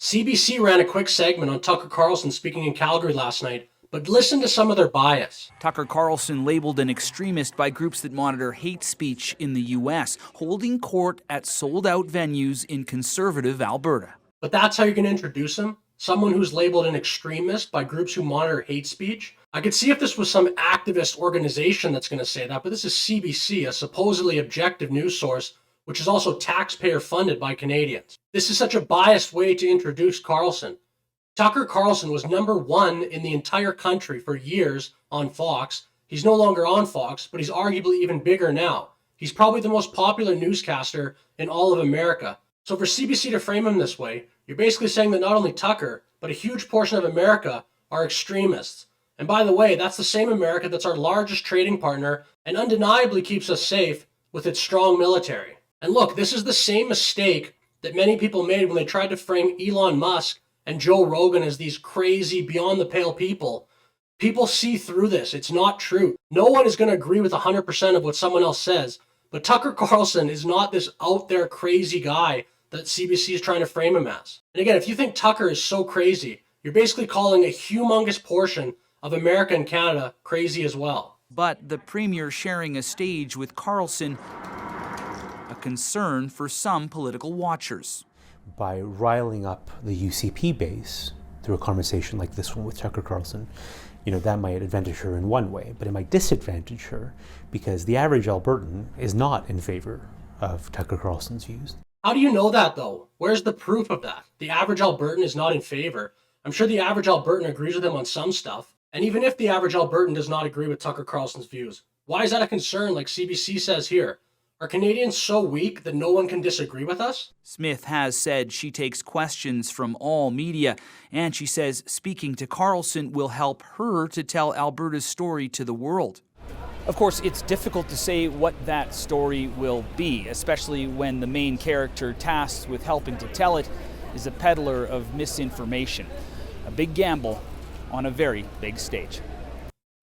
CBC ran a quick segment on Tucker Carlson speaking in Calgary last night, but listen to some of their bias. Tucker Carlson labeled an extremist by groups that monitor hate speech in the U.S., holding court at sold-out venues in conservative Alberta. But that's how you're going to introduce him? Someone who's labeled an extremist by groups who monitor hate speech? I could see if this was some activist organization that's going to say that, but this is CBC, a supposedly objective news source, which is also taxpayer funded by Canadians. This is such a biased way to introduce Carlson. Tucker Carlson was #1 in the entire country for years on Fox. He's no longer on Fox, but he's arguably even bigger now. He's probably the most popular newscaster in all of America. So for CBC to frame him this way, you're basically saying that not only Tucker, but a huge portion of America are extremists. And by the way, that's the same America that's our largest trading partner and undeniably keeps us safe with its strong military. And look, this is the same mistake that many people made when they tried to frame Elon Musk and Joe Rogan as these crazy, beyond the pale people. People see through this. It's not true. No one is going to agree with 100% of what someone else says. But Tucker Carlson is not this out there crazy guy that CBC is trying to frame him as. And again, if you think Tucker is so crazy, you're basically calling a humongous portion of America and Canada crazy as well. But the Premier sharing a stage with Carlson, a concern for some political watchers. By riling up the UCP base through a conversation like this one with Tucker Carlson, that might advantage her in one way, but it might disadvantage her because the average Albertan is not in favor of Tucker Carlson's views. How do you know that, though? Where's the proof of that? The average Albertan is not in favor. I'm sure the average Albertan agrees with him on some stuff. And even if the average Albertan does not agree with Tucker Carlson's views, why is that a concern like CBC says here? Are Canadians so weak that no one can disagree with us? Smith has said she takes questions from all media, and she says speaking to Carlson will help her to tell Alberta's story to the world. Of course, it's difficult to say what that story will be, especially when the main character tasked with helping to tell it is a peddler of misinformation. A big gamble on a very big stage.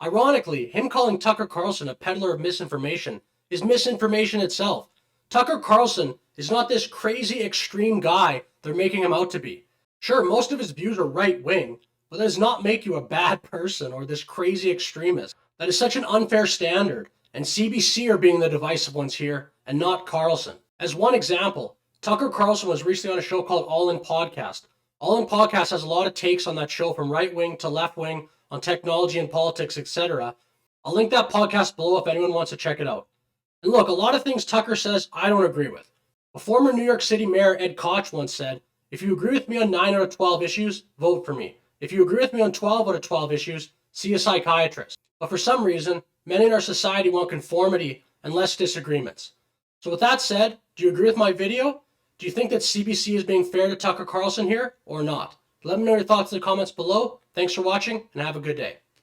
Ironically, him calling Tucker Carlson a peddler of misinformation is misinformation itself. Tucker Carlson is not this crazy extreme guy they're making him out to be. Sure, most of his views are right-wing, but that does not make you a bad person or this crazy extremist. That is such an unfair standard, and CBC are being the divisive ones here, and not Carlson. As one example, Tucker Carlson was recently on a show called All In Podcast. All In Podcast has a lot of takes on that show from right-wing to left-wing, on technology and politics, etc. I'll link that podcast below if anyone wants to check it out. And look, a lot of things Tucker says I don't agree with. A former New York City Mayor Ed Koch once said, if you agree with me on 9 out of 12 issues, vote for me. If you agree with me on 12 out of 12 issues, see a psychiatrist. But for some reason, many in our society want conformity and less disagreements. So with that said, do you agree with my video? Do you think that CBC is being fair to Tucker Carlson here or not? Let me know your thoughts in the comments below. Thanks for watching and have a good day.